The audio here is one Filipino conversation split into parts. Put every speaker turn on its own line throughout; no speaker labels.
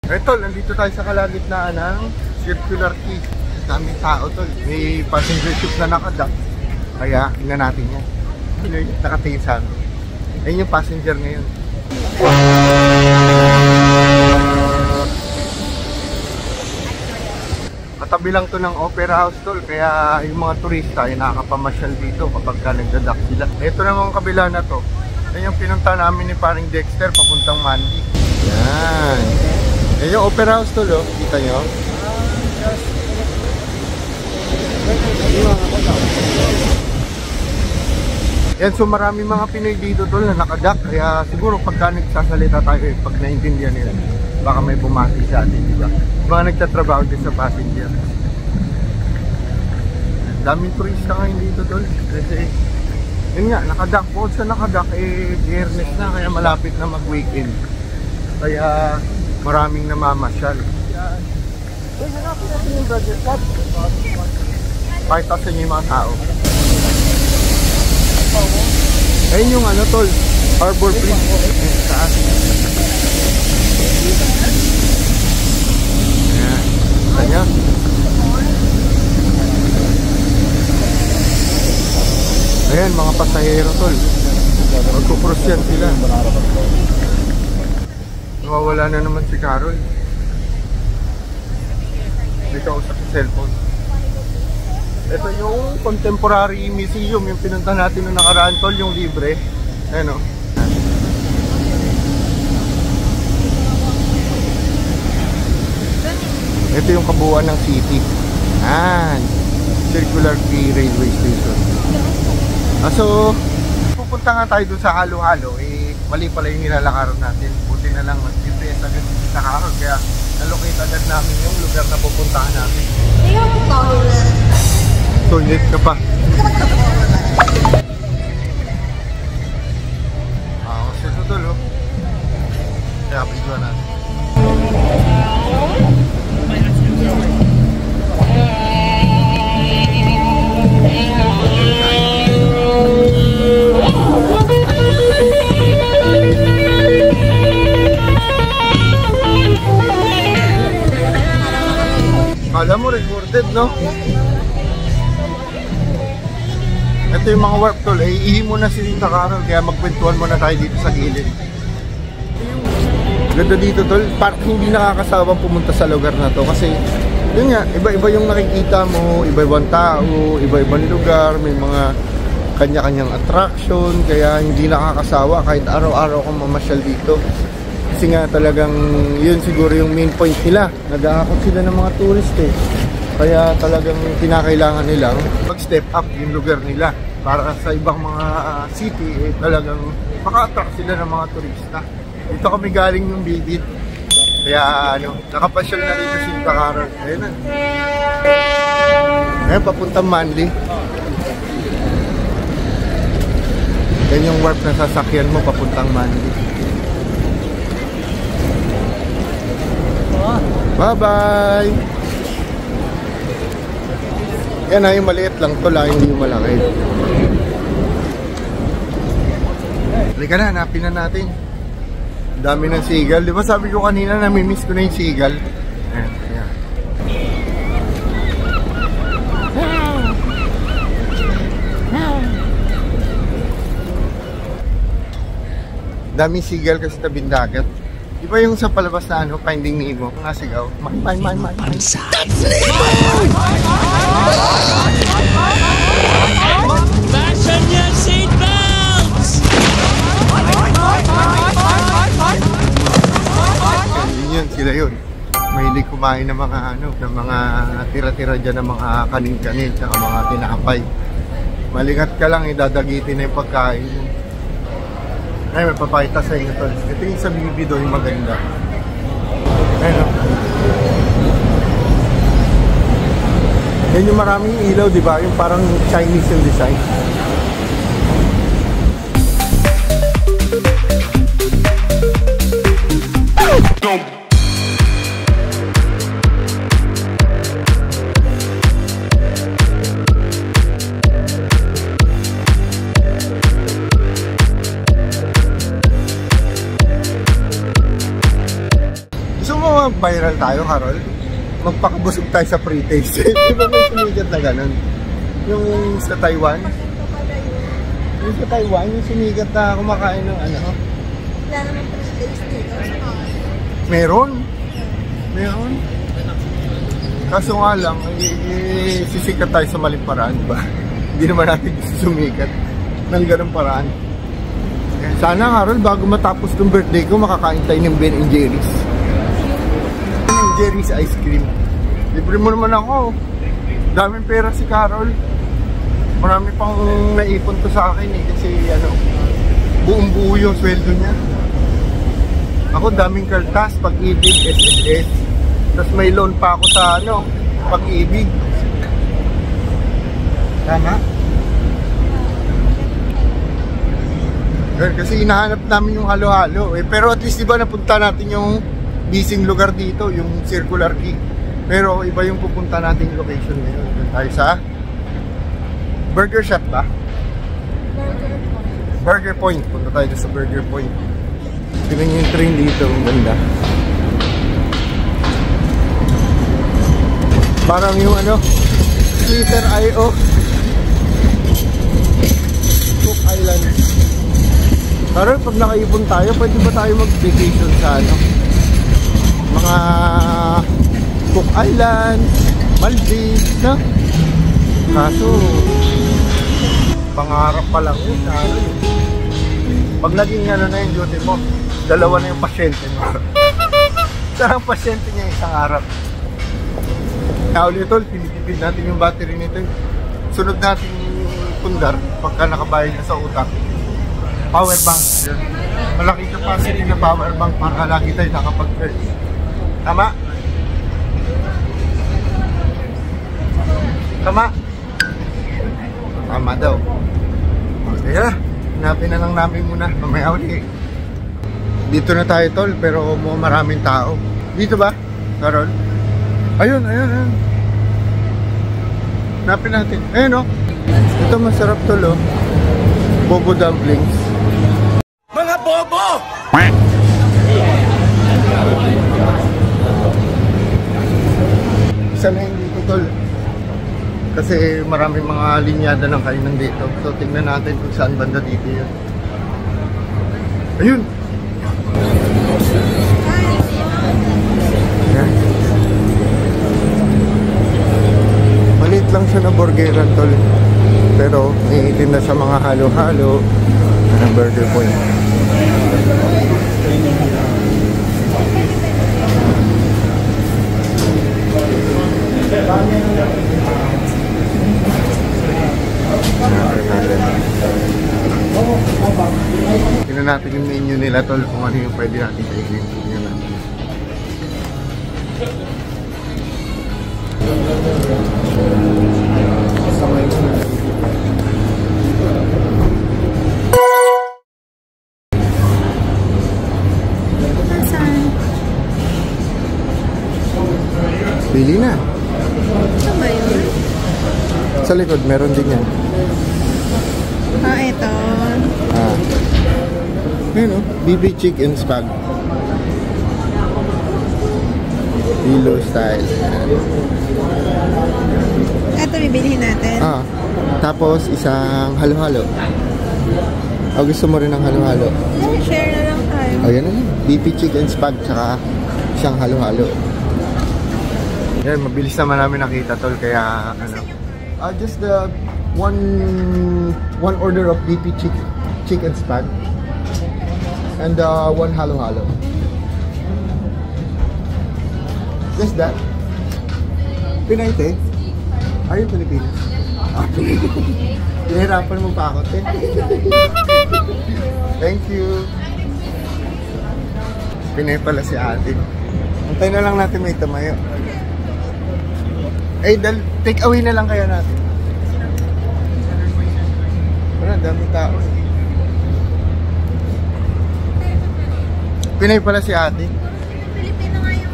Tol, nandito tayo sa kalagitnaan ng Circular Quay. Daming tao, tol. May passenger ship na nakadock. Kaya, tingnan natin yan. Nakatingin sa amin. Ayun yung passenger ngayon. Katabi lang to ng Opera House, tol. Kaya yung mga turista ay nakakapamasyal dito kapag ka nagdadock sila. Ito naman ang kabila na to. Ayun yung pinunta namin ni paring Dexter papuntang Mandy. Yan. Ayun yung Opera House, tol, oh. Kita nyo? Yan, so marami mga Pinoy dito, tol, na nakadock. Kaya siguro pagka nagsasalita tayo, pag naintindihan nila, baka may bumati sa atin, di ba? Mga nagtatrabaho din sa passenger. Daming turista ngayon dito, tol. Kasi, yun nga, nakadock po. Sa nakadock, Biyernes na, kaya malapit na mag-weekend. Kaya maraming namamasyal. Uy, hanapin natin yung Brother Cat. Pakita sa inyo yung mga tao. Ayun yung ano, tol, Harbor Bridge. Ayun, taas. Ayan, kanya. Ayan, mga pasahero, tol. Magkukross yan sila. Nawawala na naman si Carol. Hindi kausap sa cellphone. Ito yung contemporary museum, yung pinunta natin nung nakaraan, tol, yung libre. Ayan o. Ito yung kabuuan ng city. Ayan. Circular Quay Railway Station. So, pupunta nga tayo dun sa halo-halo. Mali pala yung nilalakaran natin. Buti na lang mag-GPS agad sa Carol. Kaya nalocate agad namin yung lugar na pupuntahan namin. Toilet ka pa. Kasi ito tol, oh. Kaya pidwa natin. Kala mo recorded, no? Ito yung mga warp, tol. Ihi mo na si Tita Carol, kaya magkwentuhan muna tayo dito sa gilid. Ganda dito, tol. Parang hindi nakakasawang pumunta sa lugar na to. Kasi, yun nga, iba-iba yung nakikita mo, iba-ibang tao, iba-ibang lugar, may mga kanya-kanyang attraction, kaya hindi nakakasawa kahit araw-araw kang mamasyal dito. Kasi nga talagang yun siguro yung main point nila. Nag-aakot sila ng mga tourist eh. Kaya talagang kinakailangan nilang mag-step up yung lugar nila para sa ibang mga city talagang maka-attract sila ng mga turista. Dito kami galing yung Bibit. Kaya nakapasyal na rin si Tita Carol. Ayun na. Ayun, papuntang Manly. Yan yung warp na sasakyan mo papuntang Manly. Bye-bye! Yan na yung maliit lang to lang, hindi yung malaki. Halika na, hanapin na natin. Dami ng seagull. Di ba sabi ko kanina, namimiss ko na yung seagull. Ayan, ayan. Daming seagull kasi tabing dagat. Di ba yung sa palabas na Finding Nemo? Mga sigaw. Mine.
Fasten your seatbelts!
Yun, sila yun. Mahilig kumain ng mga ng mga tira-tira dyan ng mga kanin-kanin at mga tinapay. Malingat ka lang, idadagitin na yung pagkain. Ay, may papakita sa inyo tol. Ito yung sa Bibido, yung maganda. Ayun o. Yan yung maraming ilaw, di ba? Yung parang Chinese yung design. ba viral tayo, Carol? Magpakabusog tayo sa pre-taste. Di ba may sumigat na ganun? Yung sa Taiwan? Yung sa Taiwan, yung sumigat na kumakain ng ano?
Wala naman pre-taste dito.
Meron. Kaso nga lang, sisikat tayo sa maling paraan, ba? Hindi naman natin gusto sumikat ng ganung paraan. Sana, Carol, bago matapos ng birthday ko, makakain tayo ng Ben & Jerry's. Ben & Jerry's ice cream. Libre mo naman ako. Daming pera si Carol. Marami pang naipon to sa akin kasi buong buo yung sweldo niya. Ako daming kaltas, Pag-ibig, SSS. Tapos may loan pa ako sa Pag-ibig. Tama? Kasi hinahanap namin yung halo-halo. Pero at least diba napunta natin yung bising lugar dito, yung Circular Quay. Pero iba yung pupunta natin yung location ngayon. Doon tayo sa Burger Shop ba? Burger Point. Punta tayo sa Burger Point. Tignan nyo yung train dito, ang ganda. Parang yung Twitter I.O. Cook Island. Pero pag nakaipon tayo, pwede ba tayo mag-vacation sa mga Cook Island, Maldives, no? Kaso pangarap pa lang yun. Pag naging na yung duty mo, dalawa na yung pasyente mo. Sarang pasyente niya isang araw. Kaya ulit tol, pinitipid natin yung battery nito. Sunod natin yung pundar pagka nakabayad na sa utak. Power bank. Malaking capacity na power bank para lagi tayo nakapag-charge. Tama? Tama? Tama daw. Kaya, hanapin na lang namin muna. Mamaya uli. Dito na tayo tol, pero maraming tao. Dito ba, Carol? Ayun. Hanapin natin. Ayun o. Ito masarap tol o. Bobo dumplings.
Mga bobo!
Isa na yung dito tol. Kasi maraming mga linyada ng kainan dito. So tingnan natin kung saan banda dito yun. Ayun! Ayan. Maliit lang siya na burgeran tol. Pero niitin na sa mga halo-halo ng Burger Point. Tingnan natin yung menu nila tol kung ano yung pwede natin kainin. Tingnan natin. Pili na.
Ano ba yun?
Sa likod, meron din yan.
Ito.
Ayun o, BB Chicken Spag. Hilo style.
Ito bibilihin natin.
Tapos isang halo-halo. Gusto mo rin ng halo-halo?
Share na lang tayo.
Yan na yun. BB Chicken Spag, tsaka isang halo-halo. Yan, mabilis naman namin nakita tol, kaya just the one order of BP chicken spag and one halo-halo. Just that. Pinay te? Are you Filipino? Pinahirapan mo pa ako te. Thank you. Pinay pala si ate. Antay na lang natin may tamayo. Take away na lang kaya natin. Wala, dami tao. Pinay pala si ate.
Filipino nga yung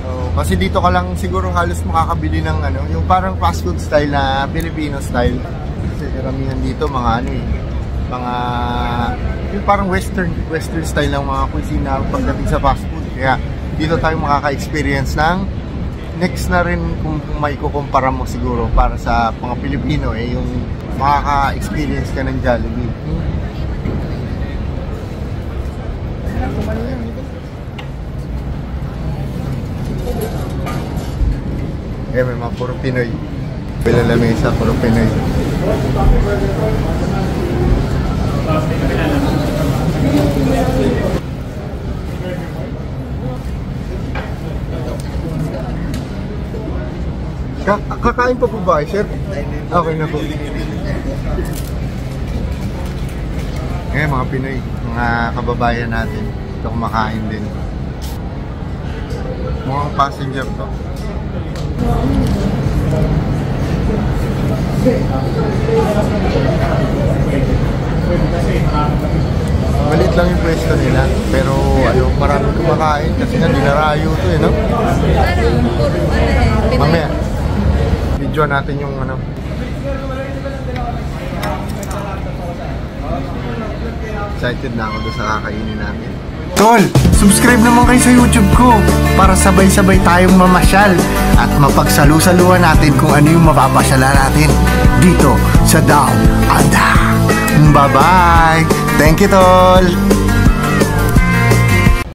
tao.
Kasi dito ka lang siguro halos makakabili ng yung parang fast food style na Filipino style. Kasi karamihan dito mga mga yung parang western style ng mga cuisine pagdating sa fast food. Kaya dito tayo makaka-experience ng next na rin kung may kukumpara mo siguro para sa mga Pilipino yung makaka-experience ka ng Jollibee. May mga puro Pinoy. Pila lamesa, puro Pinoy. Kakain pa po ba, sir? Okay na po. Mga Pinoy, mga kababayan natin. Ito kumakain din. Mukhang passenger to. Malit lang yung pwesto nila, pero maraming kumakain kasi nga dinarayo to no?
Parang puro Pinoy.
Mamaya, video natin yung excited na ako doon sa kakainin natin. Tol, subscribe naman kayo sa YouTube ko para sabay-sabay tayong mamasyal at mapagsalu-saluhan natin kung ano yung mapapasyala natin dito sa Down Under. Bye-bye! Thank you, Tol!